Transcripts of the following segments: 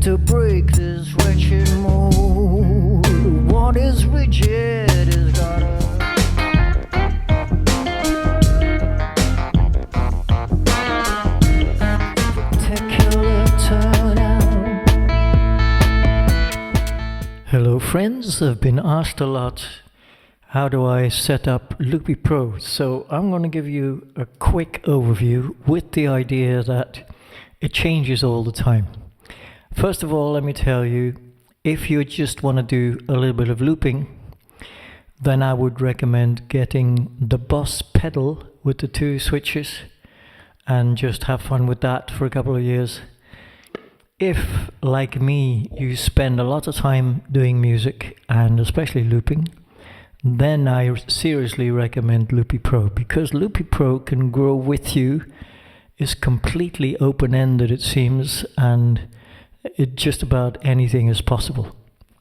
to break this wretched mold. What is rigid is gotta particular turnout. Hello friends, I've been asked a lot, how do I set up Loopy Pro? So I'm going to give you a quick overview with the idea that it changes all the time. First of all, let me tell you, if you just want to do a little bit of looping, then I would recommend getting the Boss pedal with the 2 switches and just have fun with that for a couple of years. If, like me, you spend a lot of time doing music and especially looping, then I seriously recommend Loopy Pro, because Loopy Pro can grow with you, is completely open-ended it seems, and just about anything is possible.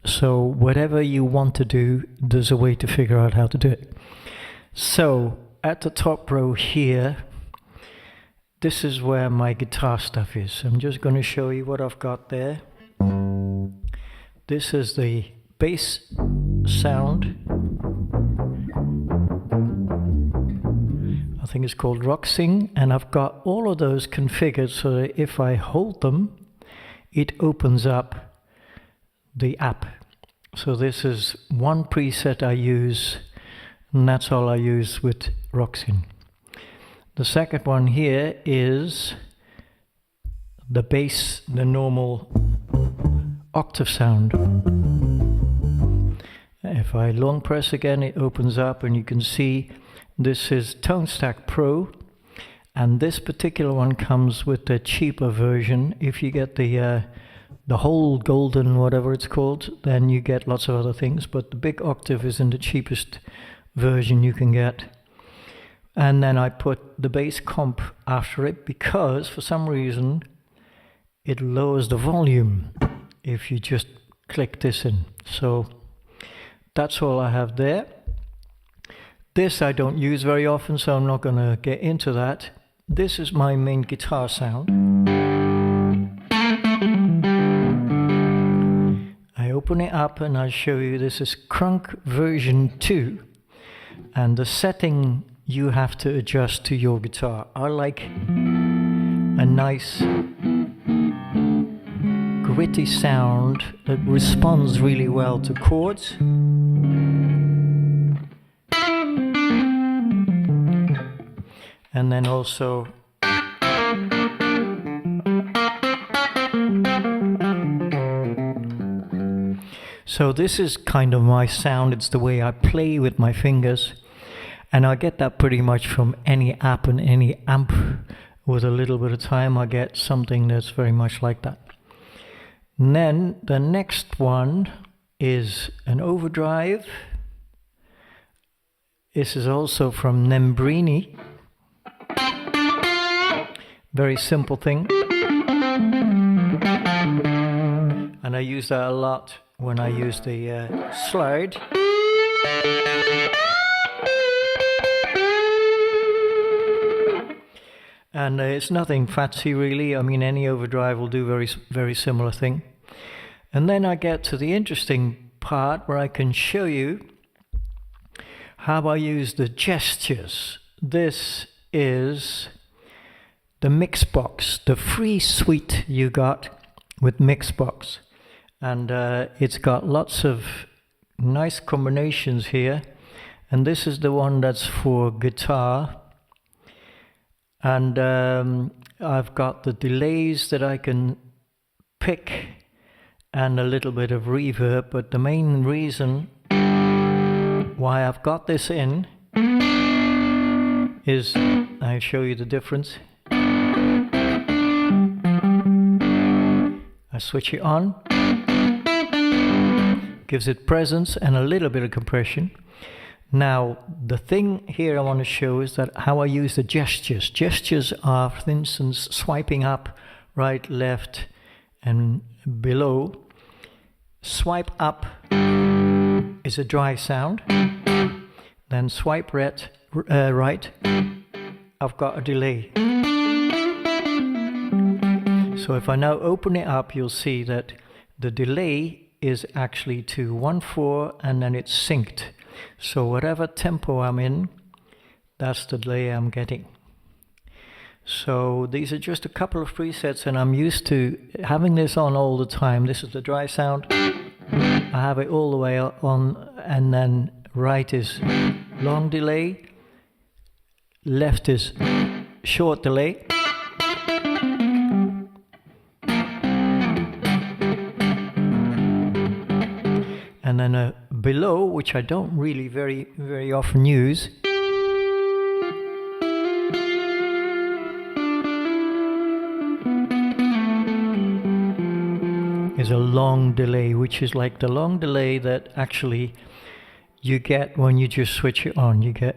So whatever you want to do, there's a way to figure out how to do it. So at the top row here, this is where my guitar stuff is. I'm just going to show you what I've got there. This is the bass sound. I think it's called Roxsyn, and I've got all of those configured so that if I hold them, it opens up the app. So this is one preset I use, and that's all I use with Roxsyn. The second one here is the bass, the normal octave sound. If I long press again, it opens up, and you can see this is Tonestack Pro, and this particular one comes with the cheaper version. If you get the whole golden whatever it's called, then you get lots of other things, but the BigOCT is in the cheapest version you can get. And then I put the bass comp after it, because for some reason it lowers the volume if you just click this in. So that's all I have there. This I don't use very often, so I'm not going to get into that. This is my main guitar sound. I open it up and I show you this is Crunck version 2, and the setting you have to adjust to your guitar. I like a nice gritty sound that responds really well to chords. And then also so this is kind of my sound. It's the way I play with my fingers, and I get that pretty much from any app and any amp. With a little bit of time I get something that's very much like that. And then the next one is an overdrive. This is also from Nembrini. Very simple thing, and I use that a lot when I use the slide. And it's nothing fancy really. I mean, any overdrive will do very similar thing. And then I get to the interesting part where I can show you how I use the gestures. This is the Mixbox, the free suite you got with Mixbox, and it's got lots of nice combinations here, and this is the one that's for guitar, and I've got the delays that I can pick and a little bit of reverb, but the main reason why I've got this in is, I'll show you the difference. I switch it on, gives it presence and a little bit of compression. Now the thing here I want to show is that how I use the gestures. Gestures are, for instance, swiping up, right, left and below. Swipe up is a dry sound, then swipe right, I've got a delay. So if I now open it up, you'll see that the delay is actually to 1/4 and then it's synced. So whatever tempo I'm in, that's the delay I'm getting. So these are just a couple of presets, and I'm used to having this on all the time. This is the dry sound. I have it all the way on, and then right is long delay, left is short delay. And then below, which I don't really very often use, is a long delay, which is like the long delay that actually you get when you just switch it on. You get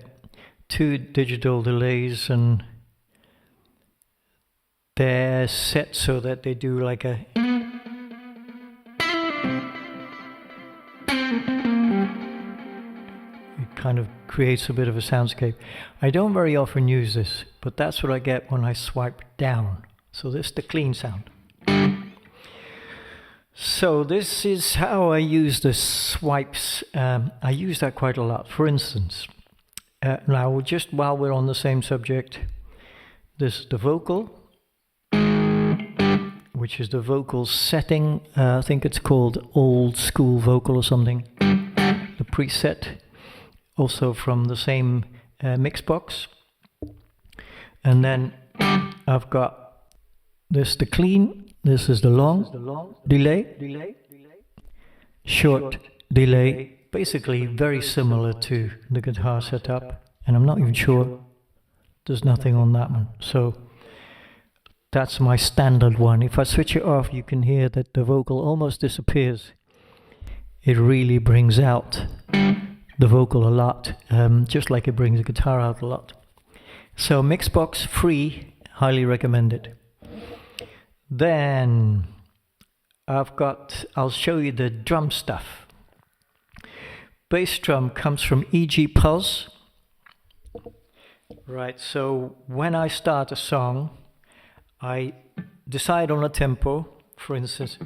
2 digital delays, and they're set so that they do like a kind of creates a bit of a soundscape. I don't very often use this, but that's what I get when I swipe down. So this is the clean sound. So this is how I use the swipes. I use that quite a lot. For instance, now just while we're on the same subject, this is the vocal, which is the vocal setting. I think it's called old school vocal or something. The preset, also from the same Mixbox. And then I've got this, the clean. This is the long delay, short delay, basically very similar to the guitar setup, and I'm not even sure, there's nothing on that one. So that's my standard one. If I switch it off, you can hear that the vocal almost disappears. It really brings out the vocal a lot, just like it brings the guitar out a lot. So Mixbox free, highly recommended. Then I'll show you the drum stuff. Bass drum comes from EG Pulse. Right, so when I start a song, I decide on a tempo, for instance.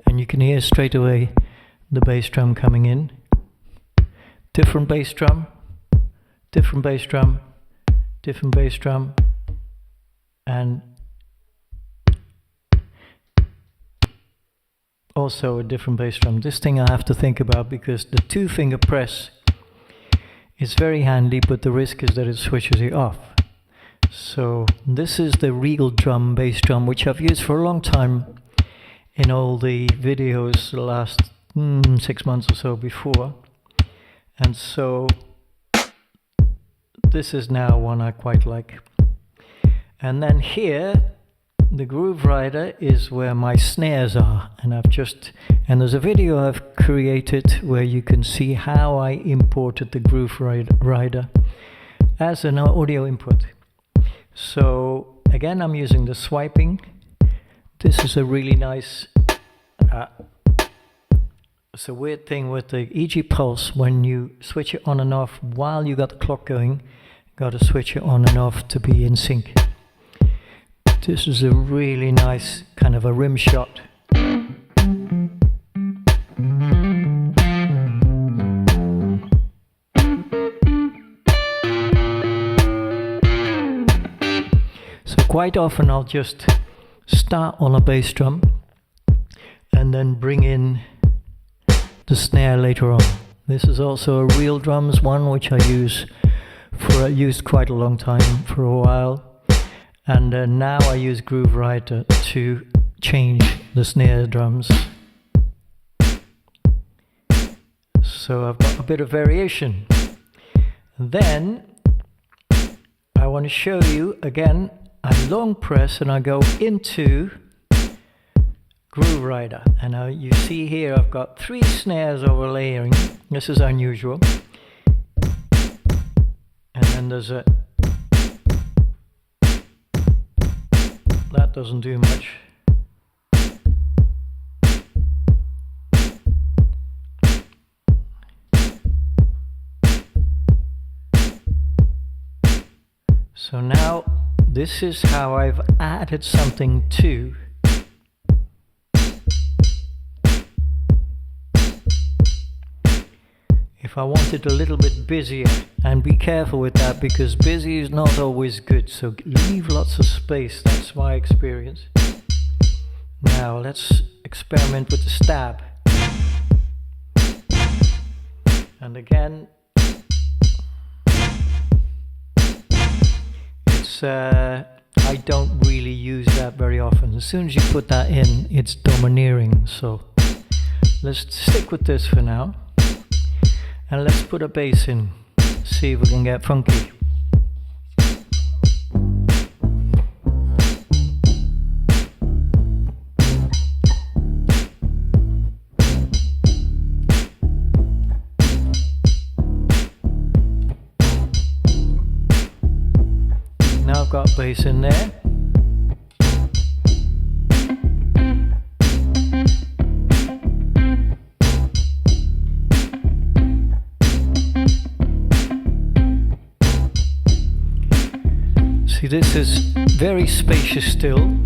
And you can hear straight away the bass drum coming in. Different bass drum. Different bass drum, different bass drum, and also a different bass drum. This thing I have to think about because the 2-finger press is very handy, but the risk is that it switches it off. So this is the Regal drum, bass drum, which I've used for a long time in all the videos the last 6 months or so before. And so this is now one I quite like. And then here, the Groove Rider is where my snares are. And there's a video I've created where you can see how I imported the Groove Rider as an audio input. So again, I'm using the swiping. This is a really nice, it's a weird thing with the EG Pulse. When you switch it on and off while you got the clock going, got to switch it on and off to be in sync. This is a really nice kind of a rim shot. So quite often I'll just start on a bass drum and then bring in the snare later on. This is also a Real Drums one, which I used quite a long time, for a while. And now I use Groove Rider to change the snare drums. So I've got a bit of variation. Then I want to show you again, I long press and I go into Groove Rider. And now you see here I've got 3 snares overlaying. This is unusual. And then there's a... that doesn't do much. So now this is how I've added something to. If I want it a little bit busier, and be careful with that because busy is not always good, so leave lots of space, that's my experience. Now let's experiment with the stab. And again, it's I don't really use that very often. As soon as you put that in, it's domineering, so let's stick with this for now. And let's put a bass in, see if we can get funky. Now I've got bass in there. See, this is very spacious still.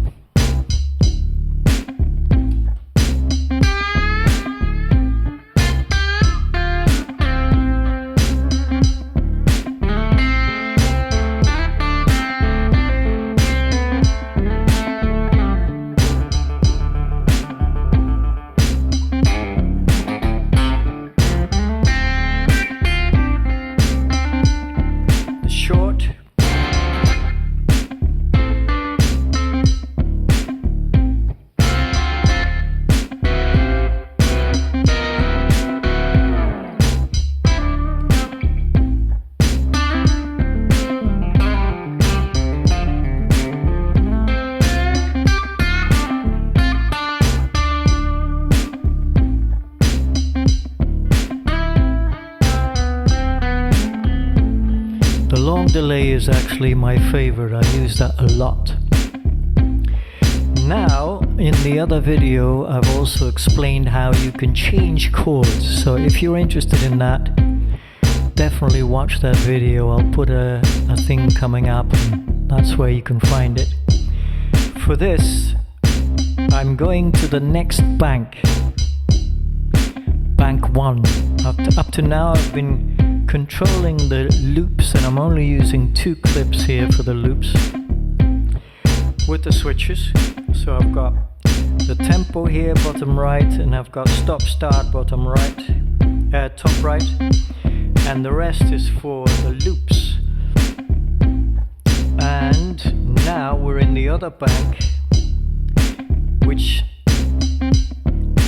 Delay is actually my favorite. I use that a lot. Now, in the other video, I've also explained how you can change chords. So if you're interested in that, definitely watch that video. I'll put a thing coming up, and that's where you can find it. For this, I'm going to the next bank. Bank 1. Up to now, I've been controlling the loops, and I'm only using 2 clips here for the loops with the switches. So I've got the tempo here, bottom right, and I've got stop start, bottom right, top right, and the rest is for the loops. And now we're in the other bank, which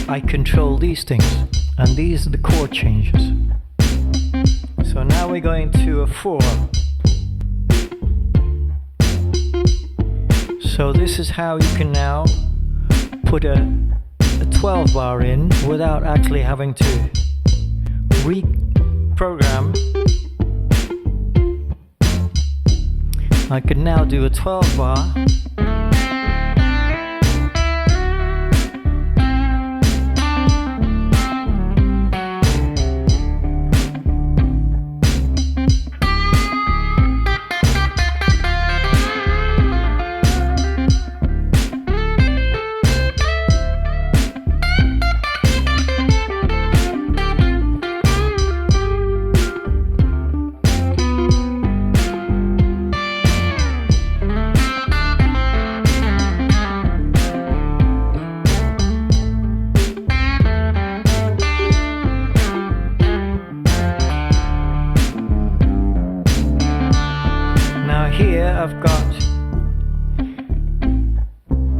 I control these things, and these are the chord changes. So now we're going to a 4. So this is how you can now put a 12 bar in without actually having to reprogram. I can now do a 12 bar. I've got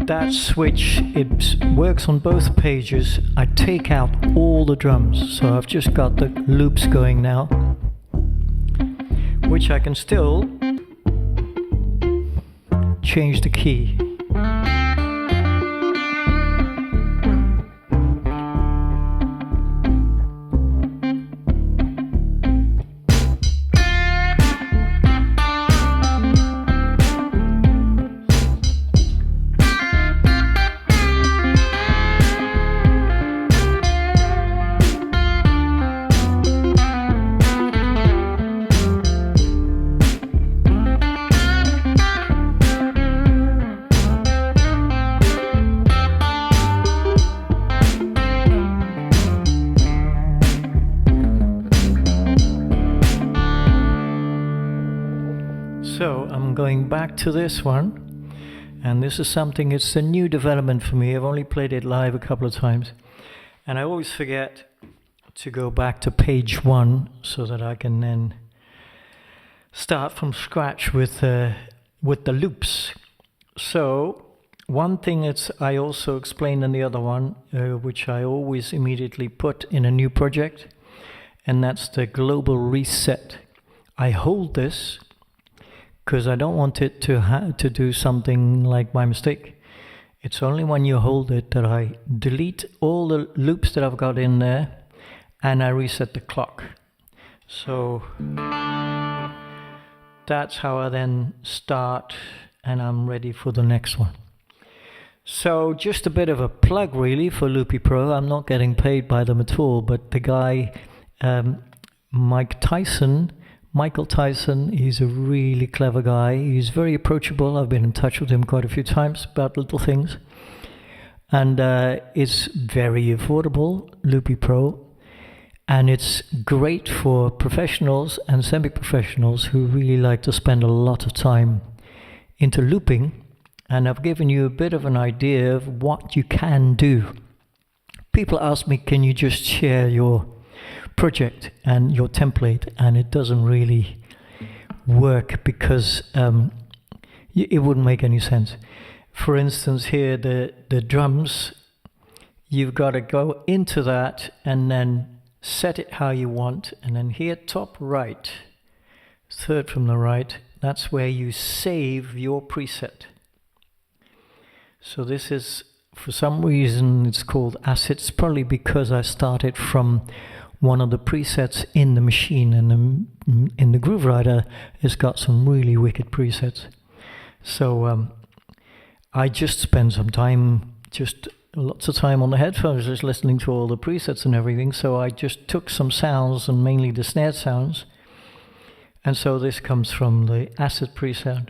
that switch, it works on both pages. I take out all the drums, so I've just got the loops going now, which I can still change the key. So I'm going back to this one, and this is something, it's a new development for me. I've only played it live a couple of times, and I always forget to go back to page 1 so that I can then start from scratch with the loops. So one thing that I also explained in the other one, which I always immediately put in a new project, and that's the global reset. I hold this because I don't want it to do something like my mistake. It's only when you hold it that I delete all the loops that I've got in there and I reset the clock. So that's how I then start, and I'm ready for the next one. So just a bit of a plug really for Loopy Pro. I'm not getting paid by them at all, but the guy, Michael Tyson, he's a really clever guy. He's very approachable. I've been in touch with him quite a few times about little things. And it's very affordable, Loopy Pro. And it's great for professionals and semi-professionals who really like to spend a lot of time into looping. And I've given you a bit of an idea of what you can do. People ask me, can you just share your project and your template? And it doesn't really work because it wouldn't make any sense. For instance, here the drums, you've got to go into that and then set it how you want, and then here top right, third from the right, that's where you save your preset. So this is, for some reason it's called assets, probably because I started from one of the presets in the machine, and in the Groove Rider it's got some really wicked presets. So I just spent some time, lots of time on the headphones, just listening to all the presets and everything. So I just took some sounds, and mainly the snare sounds, and so this comes from the asset preset,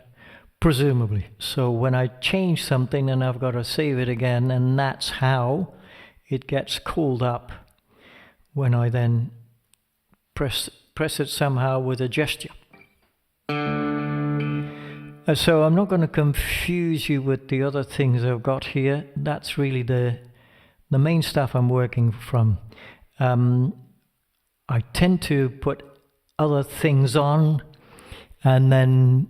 presumably. So when I change something, then I've got to save it again, and that's how it gets called up when I then press it somehow with a gesture. So I'm not going to confuse you with the other things I've got here. That's really the main stuff I'm working from. I tend to put other things on and then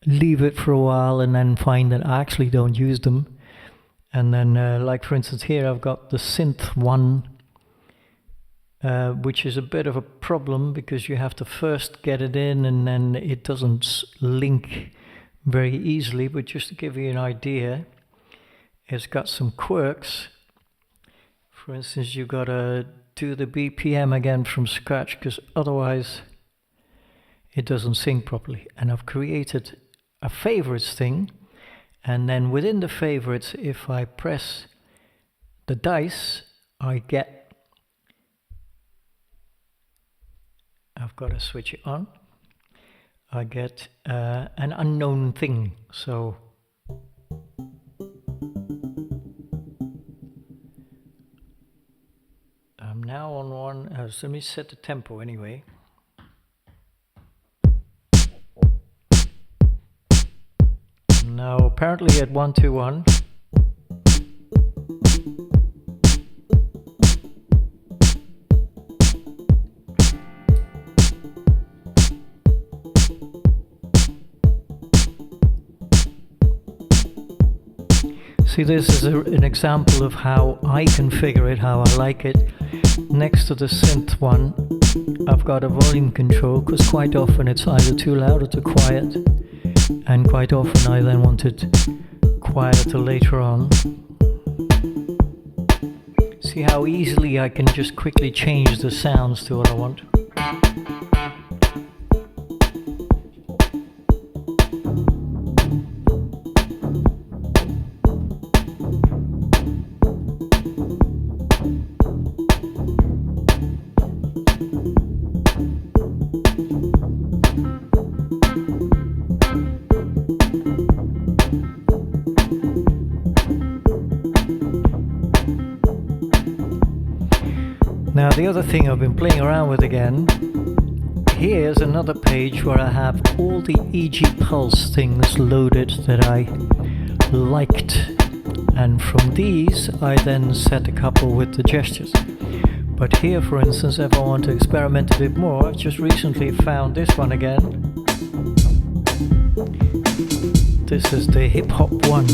leave it for a while and then find that I actually don't use them. And then like for instance here I've got the Synth One, which is a bit of a problem because you have to first get it in and then it doesn't link very easily. But just to give you an idea, it's got some quirks. For instance, you've got to do the BPM again from scratch because otherwise it doesn't sync properly. And I've created a favorites thing, and then within the favorites, if I press the dice, I've got to switch it on. I get an unknown thing. So I'm now on one. So let me set the tempo anyway. Now apparently at 121. See, this is an example of how I configure it, how I like it. Next to the Synth One, I've got a volume control, because quite often it's either too loud or too quiet, and quite often I then want it quieter later on. See how easily I can just quickly change the sounds to what I want. Now the other thing I've been playing around with again Here's another page where I have all the EG Pulse things loaded that I liked, and from these I then set a couple with the gestures. But here, for instance, if I want to experiment a bit more, I've just recently found this one again. This is the hip hop one.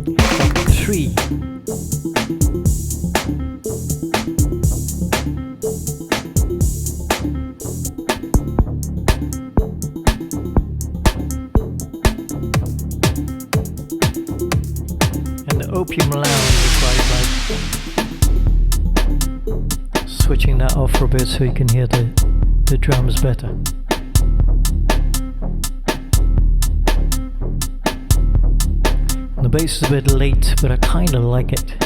Hip hop 3. Opium Lounge is like switching that off for a bit so you can hear the drums better. And the bass is a bit late, but I kind of like it.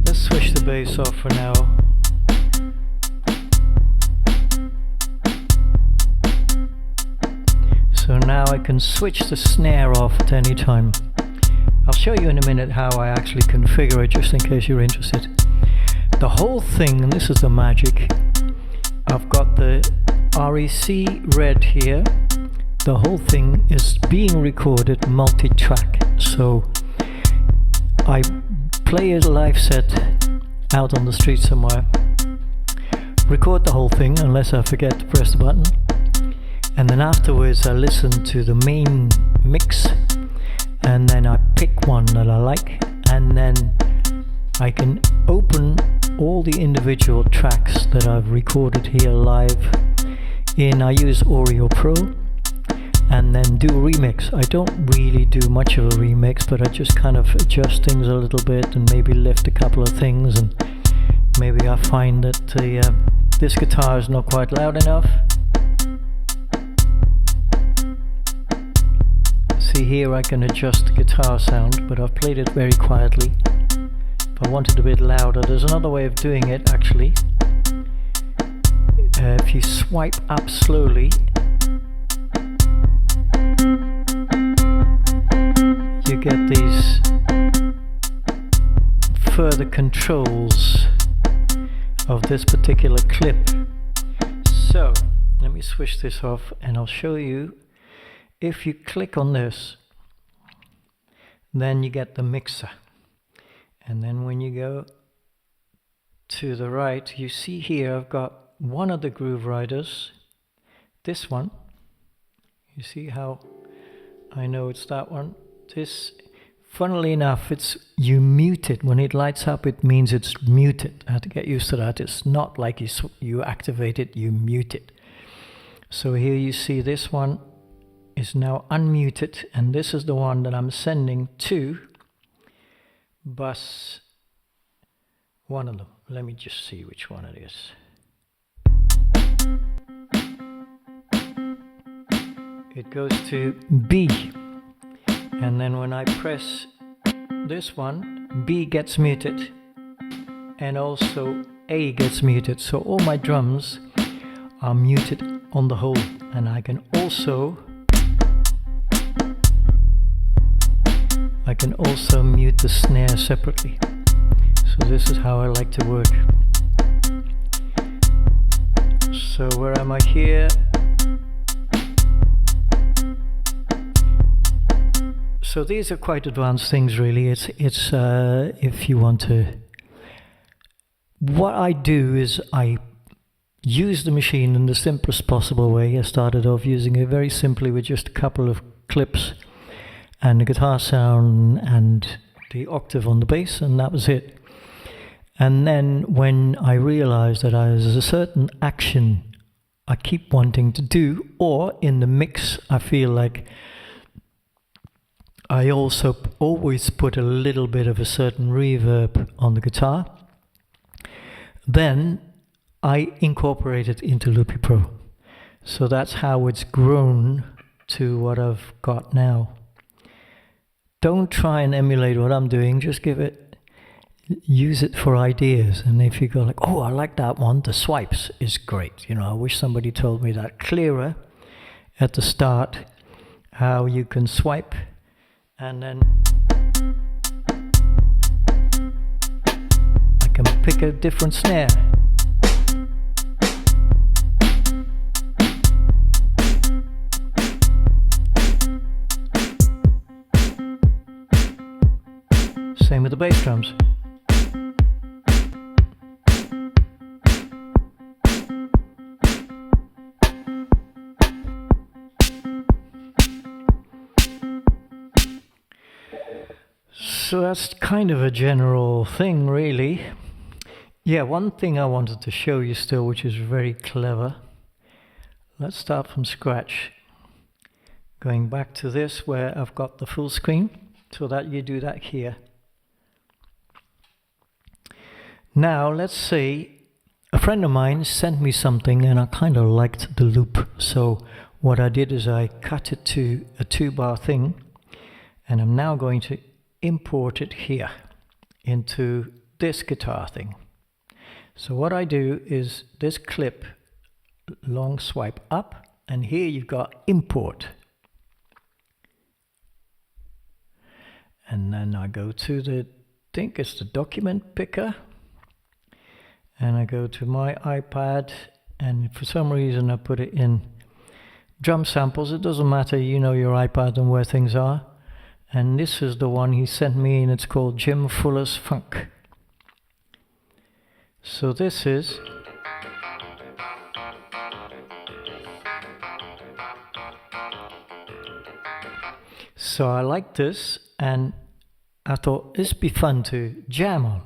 Let's switch the bass off for now. So now I can switch the snare off at any time. I'll show you in a minute how I actually configure it, just in case you're interested. The whole thing, and this is the magic, I've got the REC red here. The whole thing is being recorded multi-track. So I play a live set out on the street somewhere, record the whole thing unless I forget to press the button. And then afterwards I listen to the main mix, and then I pick one that I like, and then I can open all the individual tracks that I've recorded here live I use Auria Pro, and then do a remix. I don't really do much of a remix, but I just kind of adjust things a little bit and maybe lift a couple of things, and maybe I find that this guitar is not quite loud enough. See, here I can adjust the guitar sound, but I've played it very quietly. If I want it a bit louder, there's another way of doing it actually. If you swipe up slowly, you get these further controls of this particular clip. So, let me switch this off and I'll show you. If you click on this, then you get the mixer. And then when you go to the right, you see here I've got one of the groove riders, this one. You see how I know it's that one. This, funnily enough, you mute it. When it lights up, it means it's muted. I had to get used to that. It's not like you activate it, you mute it. So here you see this one is now unmuted, and this is the one that I'm sending to bus one of them. Let me just see which one it is. It goes to B, and then when I press this one, B gets muted and also A gets muted, so all my drums are muted on the whole. And I can also mute the snare separately. So this is how I like to work. So where am I here? So these are quite advanced things really. It's if you want to. What I do is I use the machine in the simplest possible way. I started off using it very simply with just a couple of clips and the guitar sound and the octave on the bass, and that was it. And then when I realized that there's a certain action I keep wanting to do, or in the mix I feel like I also always put a little bit of a certain reverb on the guitar, then I incorporate it into Loopy Pro. So that's how it's grown to what I've got now. Don't try and emulate what I'm doing, just use it for ideas. And if you go like, oh, I like that one, the swipes is great. You know, I wish somebody told me that clearer at the start, how you can swipe and then I can pick a different snare. Same with the bass drums. So that's kind of a general thing, really. Yeah, one thing I wanted to show you still, which is very clever. Let's start from scratch. Going back to this where I've got the full screen, so that you do that here. Now, let's say a friend of mine sent me something and I kind of liked the loop. So what I did is I cut it to a 2-bar thing, and I'm now going to import it here into this guitar thing. So what I do is this clip, long swipe up, and here you've got import. And then I go to the, I think it's the document picker, and I go to my iPad, and for some reason I put it in drum samples. It doesn't matter, you know your iPad and where things are. And this is the one he sent me, and it's called Jim Fuller's Funk. So this is so I like this, and I thought this would be fun to jam on.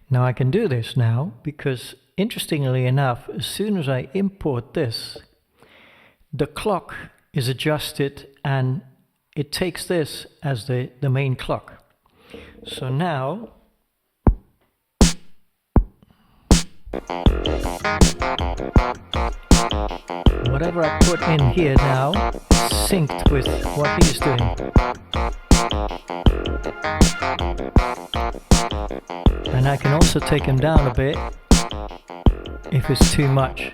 Now I can do this now because, interestingly enough, as soon as I import this, the clock is adjusted and it takes this as the main clock. So now, whatever I put in here now is synced with what he's doing. And I can also take him down a bit if it's too much.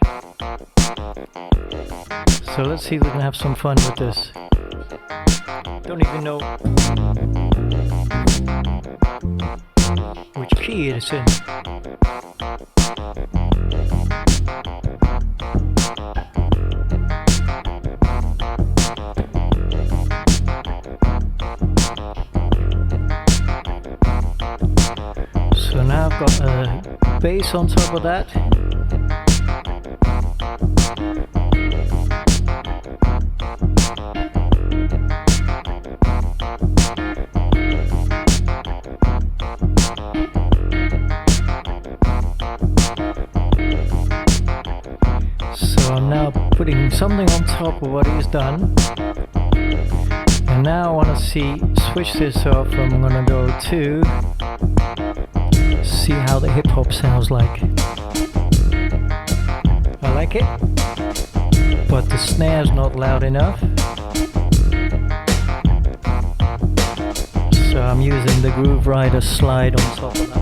So let's see if we can have some fun with this. Don't even know which key it is in. So now I've got a bass on top of that. So I'm now putting something on top of what he's done. And now I want to switch this off. I'm going to go to see how the hip hop sounds like. I like it, but the snare's not loud enough. So I'm using the Groove Rider slide on top of that.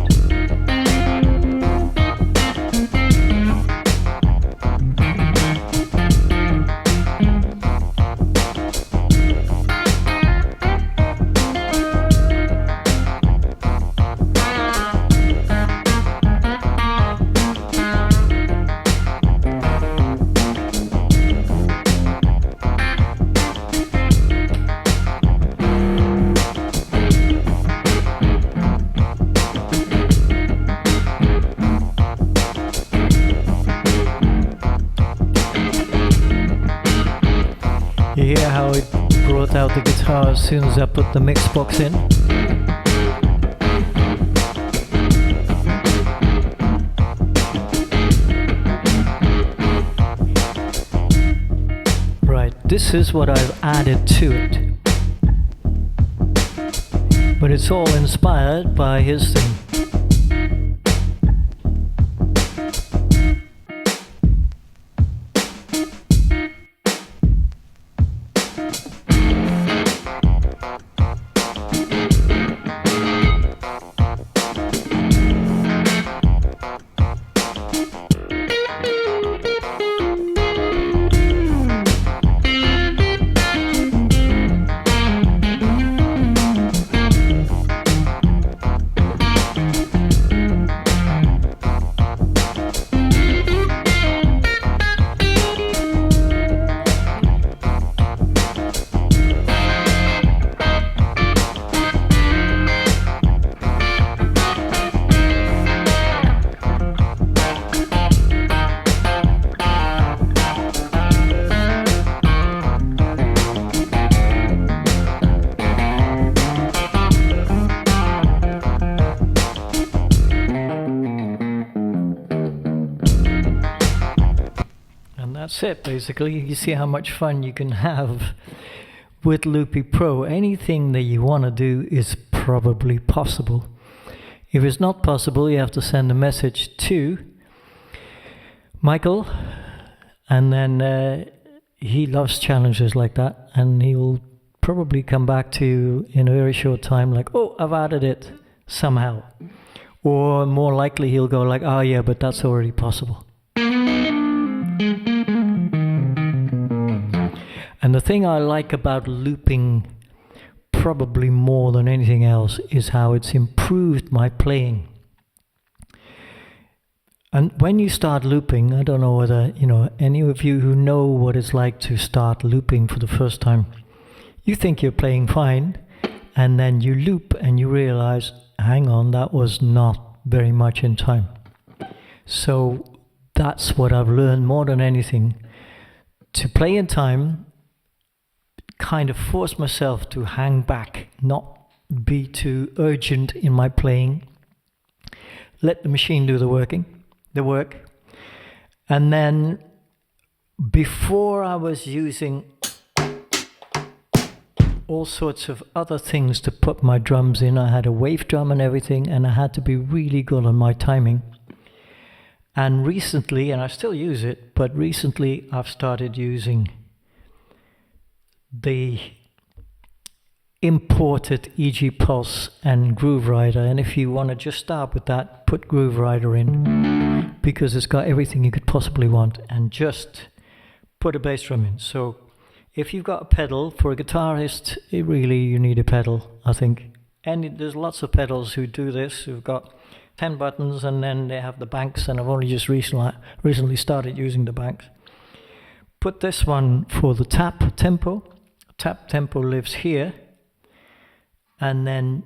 You hear how it brought out the guitar as soon as I put the Mixbox in? Right, this is what I've added to it. But it's all inspired by his thing. that's it basically. You see how much fun you can have with Loopy Pro. Anything that you want to do is probably possible. If it's not possible, you have to send a message to Michael, and then he loves challenges like that, and he will probably come back to you in a very short time like, oh, I've added it somehow. Or more likely he'll go like, oh yeah, but that's already possible. And the thing I like about looping probably more than anything else is how it's improved my playing. And when you start looping, I don't know whether, any of you who know what it's like to start looping for the first time, you think you're playing fine, and then you loop and you realize, hang on, that was not very much in time. So that's what I've learned more than anything, to play in time, kind of force myself to hang back, not be too urgent in my playing, let the machine do the work. And then before I was using all sorts of other things to put my drums in. I had a wave drum and everything, and I had to be really good on my timing. And recently, and I still use it, but recently I've started using the imported EG Pulse and Groove Rider. And if you want to just start with that, put Groove Rider in, because it's got everything you could possibly want, and just put a bass drum in. So if you've got a pedal, for a guitarist, you need a pedal, I think. And there's lots of pedals who do this, who've got 10 buttons, and then they have the banks, and I've only just recently started using the banks. Put this one for the tap tempo. Tap tempo lives here. And then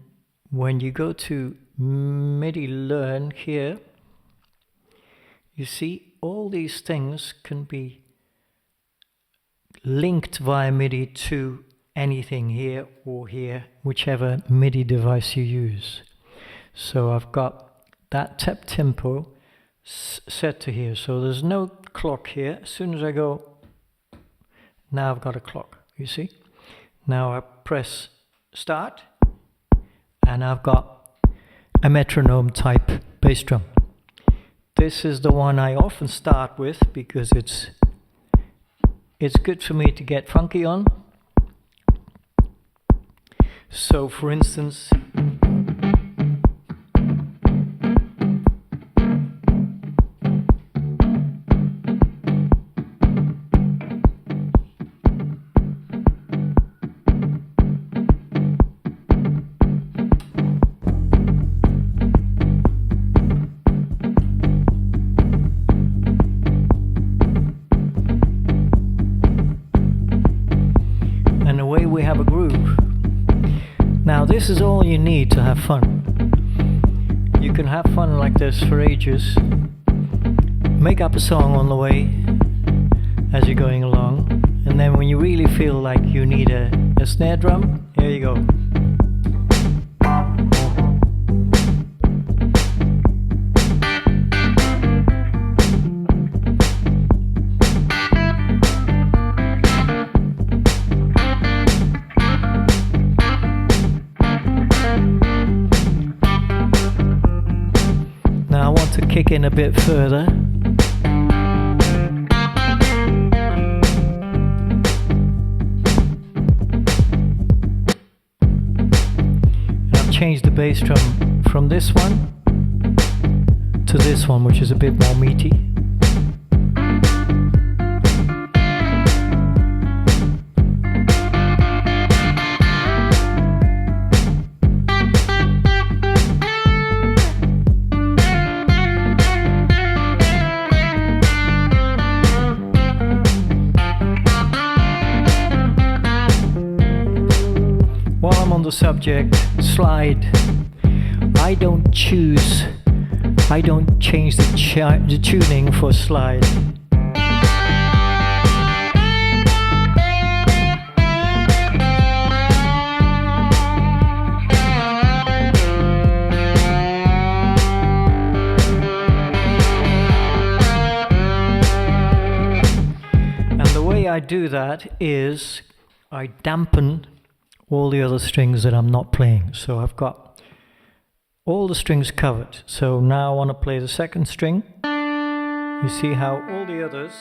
when you go to MIDI learn here, you see all these things can be linked via MIDI to anything here or here, whichever MIDI device you use. So I've got that tap tempo set to here. So there's no clock here. As soon as I go, now I've got a clock, you see? Now I press start, and I've got a metronome type bass drum. This is the one I often start with because it's good for me to get funky on. So for instance, this is all you need to have fun. You can have fun like this for ages. Make up a song on the way as you're going along, and then when you really feel like you need a snare drum, here you go. Kick in a bit further. I've changed the bass drum from this one to this one, which is a bit more meaty. The subject slide, I don't change the tuning for slide. I do that is I dampen all the other strings that I'm not playing. So I've got all the strings covered. So now I want to play the second string. You see how all the others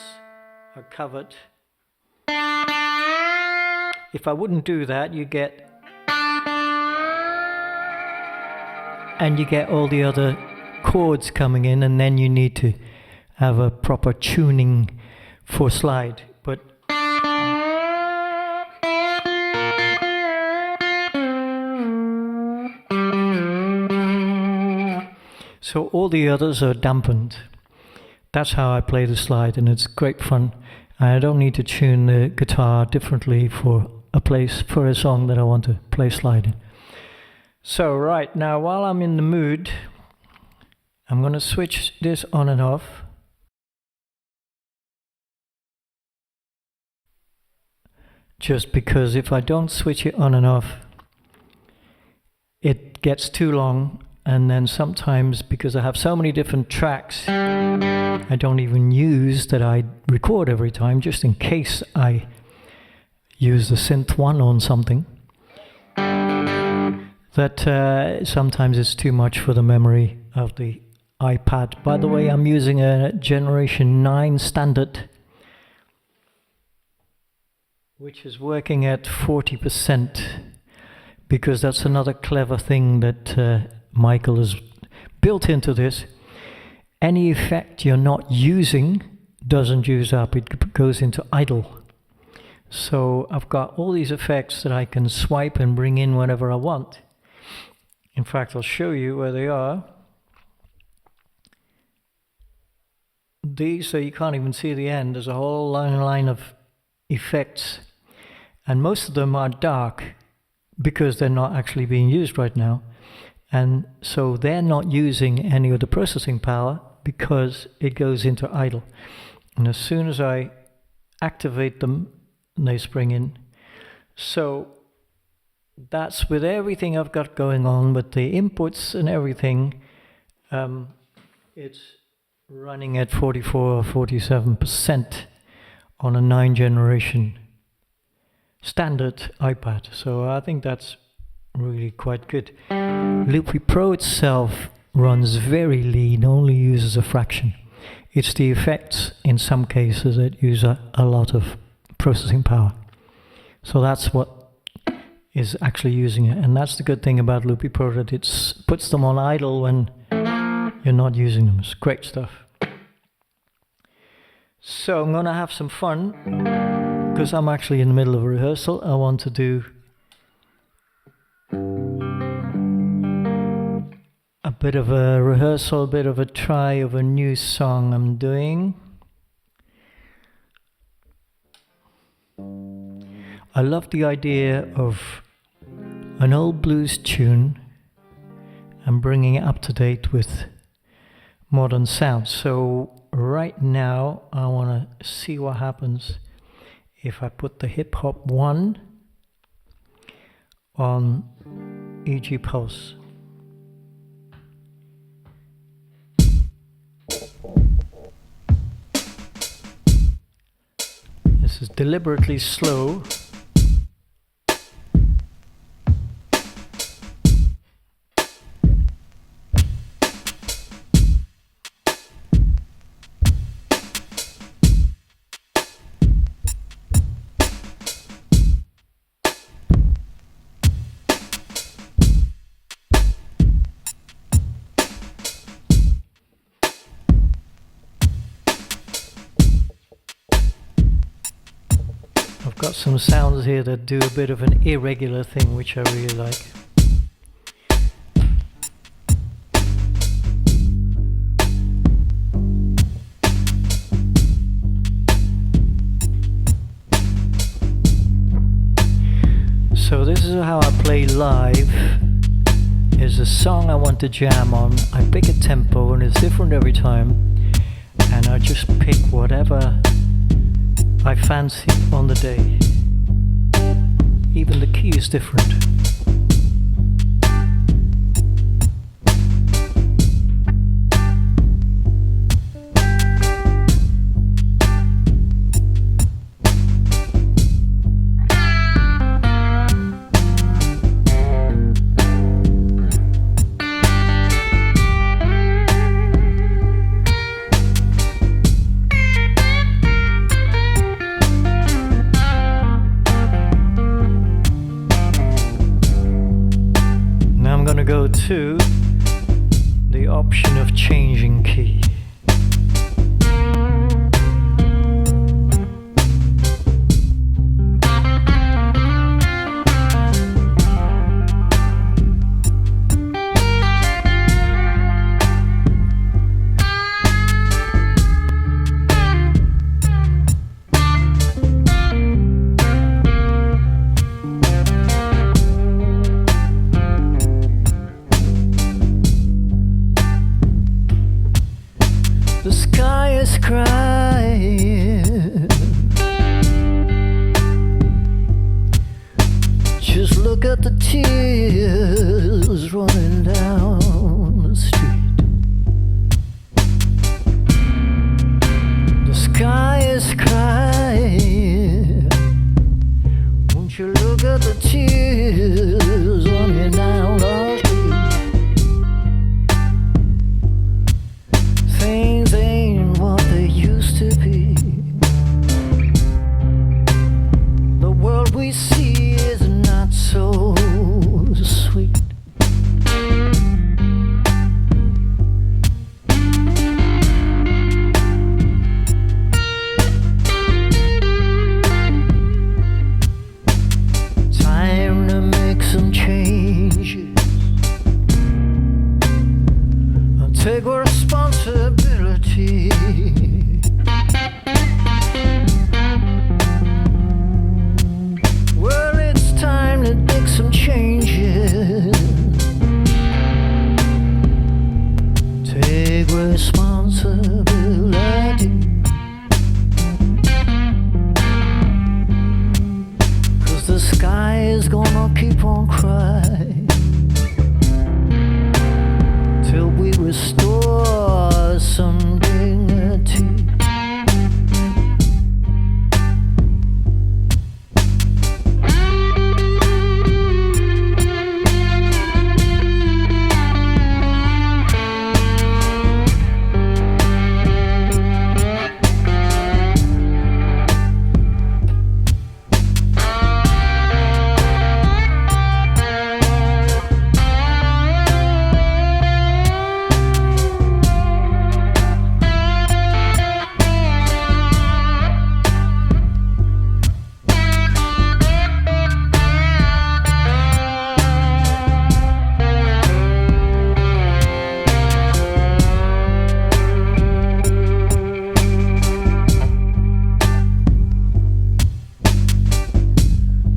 are covered. If I wouldn't do that, you get all the other chords coming in, and then you need to have a proper tuning for slide. But so all the others are dampened. That's how I play the slide, and it's great fun. I don't need to tune the guitar differently for a song that I want to play slide in. So right now, while I'm in the mood, I'm going to switch this on and off. Just because if I don't switch it on and off, it gets too long. And then sometimes, because I have so many different tracks, I don't even use that I record every time, just in case I use the Synth One on something. That sometimes it's too much for the memory of the iPad. By the way, I'm using a Generation 9 standard, which is working at 40%, because that's another clever thing that Michael has built into this. Any effect you're not using doesn't use up, it goes into idle. So I've got all these effects that I can swipe and bring in whenever I want. In fact, I'll show you where they are. These, so you can't even see the end. There's a whole long line of effects, and most of them are dark because they're not actually being used right now. And so they're not using any of the processing power because it goes into idle. And as soon as I activate them, they spring in. So that's with everything I've got going on, with the inputs and everything. It's running at 44 or 47% on a 9 generation standard iPad. So I think that's really quite good. Loopy Pro itself runs very lean, only uses a fraction. It's the effects in some cases that use a lot of processing power. So that's what is actually using it, and that's the good thing about Loopy Pro, that it puts them on idle when you're not using them. It's great stuff. So I'm gonna have some fun, because I'm actually in the middle of a rehearsal. I want to do a bit of a rehearsal, a bit of a try of a new song I'm doing. I love the idea of an old blues tune and bringing it up to date with modern sounds. So right now I want to see what happens if I put the hip hop one on EG Pulse. This is deliberately slow. Got some sounds here that do a bit of an irregular thing, which I really like. So this is how I play live. Is a song I want to jam on. I pick a tempo and it's different every time, and I just pick whatever I fancy on the day. Even the key is different. to the option of changing key. Crying, just look at the tears running down the street. The sky is crying, won't you look at the tears running down the street. Things ain't what they used to be. The world we see is not so sweet. Time to make some changes and take responsibility. Well, it's time to make some changes. Take responsibility. 'Cause the sky is gonna keep on crying till we restore some dignity.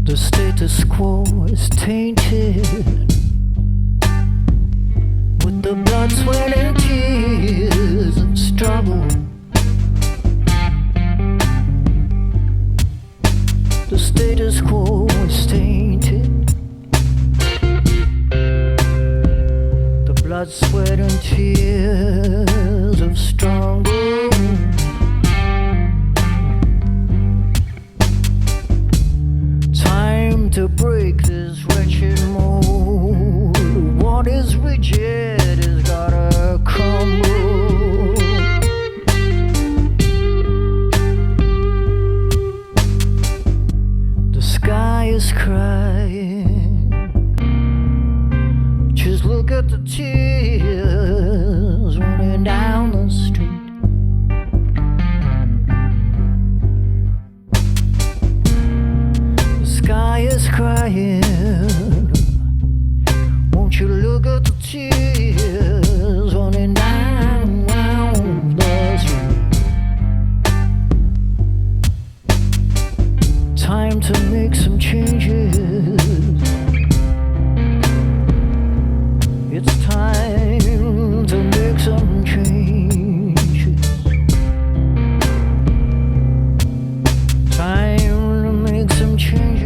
The status quo is tainted with the blood, sweat and tears of struggle. The status quo is tainted. The blood, sweat and tears of struggle. To break this wretched mold, what is rigid has gotta crumble. The sky is crying, just look at the tears running down the street. Sky is crying, won't you look at the tears running down the street. Time to make some changes. It's time to make some changes. Time to make some changes.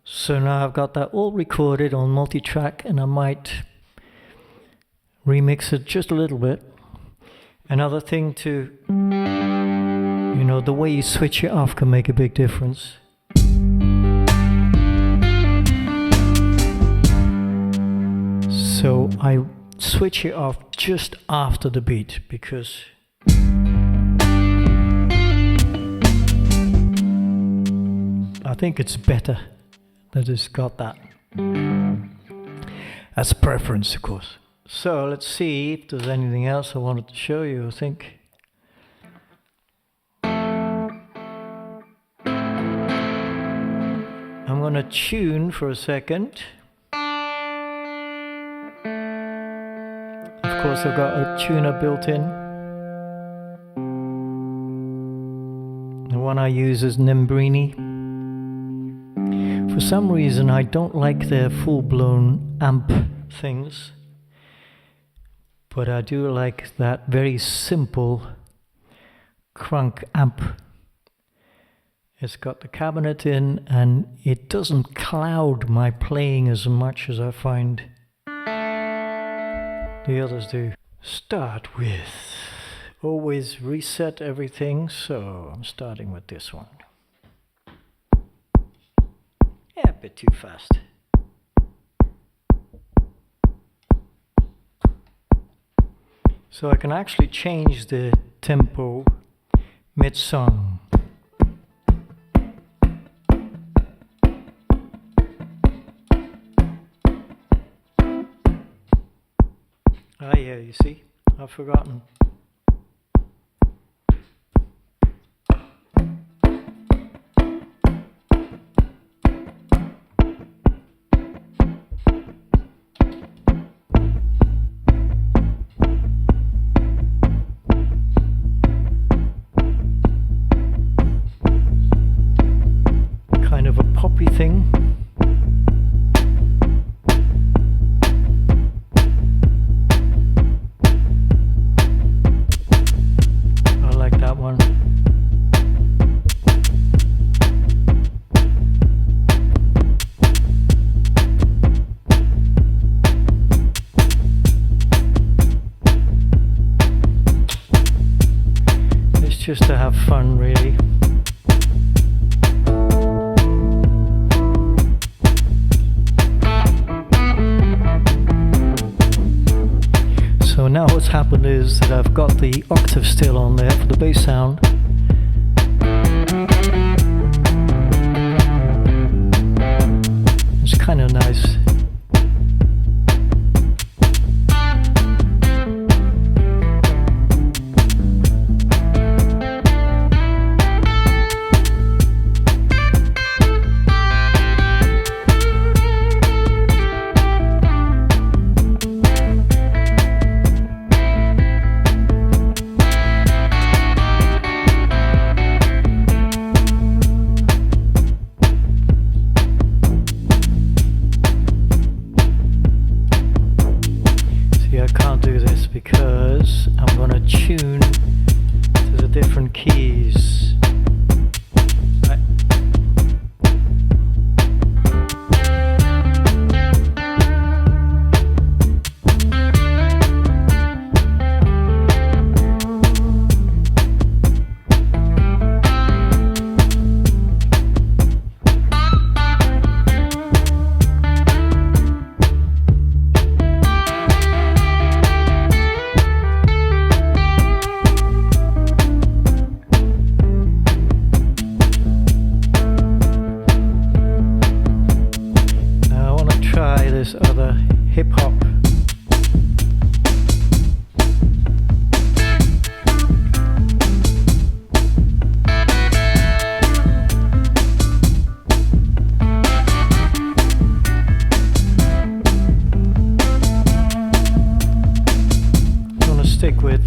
So now I've got that all recorded on multi-track, and I might remix it just a little bit Another thing to, you know, the way you switch it off can make a big difference. So I switch it off just after the beat because I think it's better that it's got that. That's preference, of course. So let's see if there's anything else I wanted to show you. I think I'm gonna tune for a second. Of course, I've got a tuner built in. The one I use is Nembrini. For some reason, I don't like their full-blown amp things, but I do like that very simple Crunck amp. It's got the cabinet in, and it doesn't cloud my playing as much as I find the others do. Start with, always reset everything, so I'm starting with this one. Yeah, a bit too fast. So I can actually change the tempo mid-song. Ah, yeah, you see, I've forgotten. Kind of a poppy thing. Just to have fun, really. So now what's happened is that I've got the octave still on there for the bass sound. It's kind of nice. Because I'm going to tune to the different keys. Right. Other hip hop. I'm gonna stick with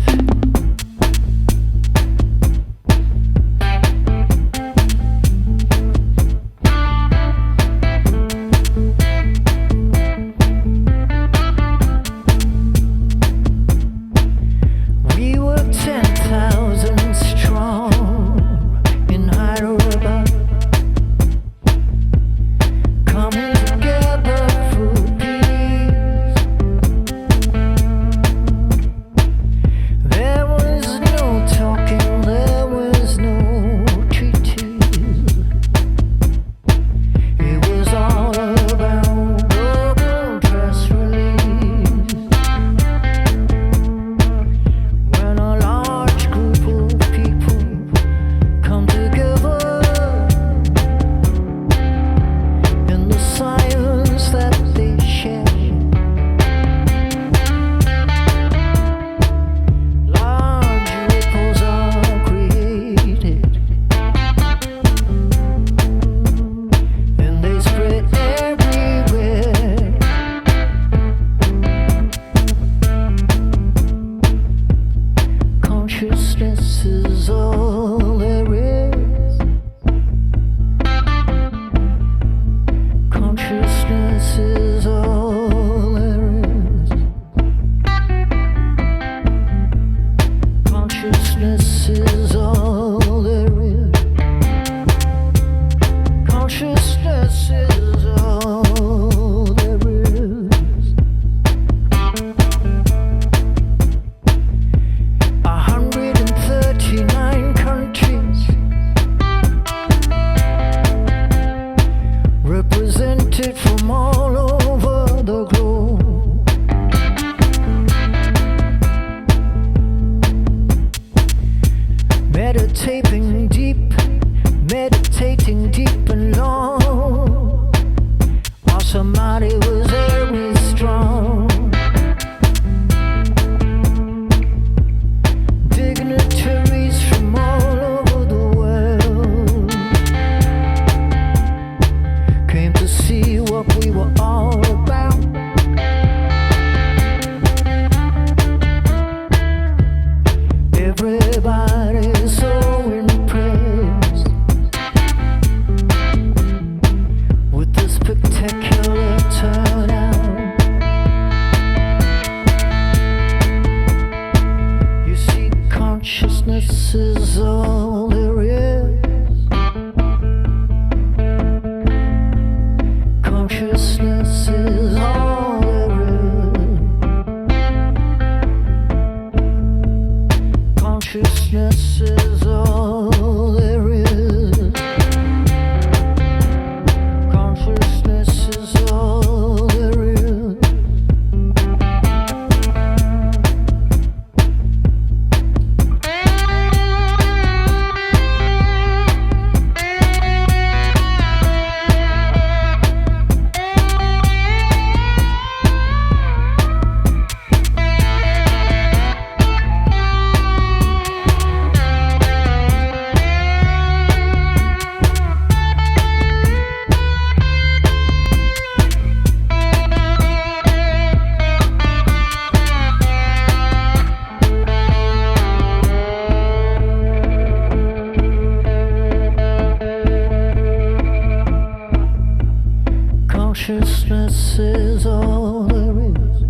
Consciousness is all there is.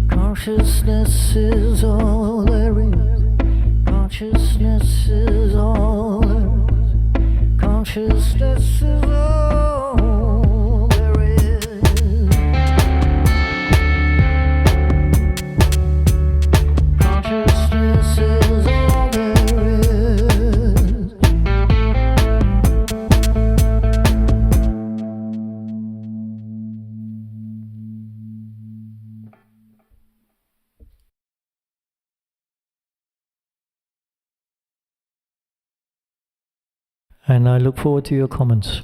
Consciousness is all there is. Consciousness is all there is. Consciousness is all there is. Consciousness is all there is. And I look forward to your comments.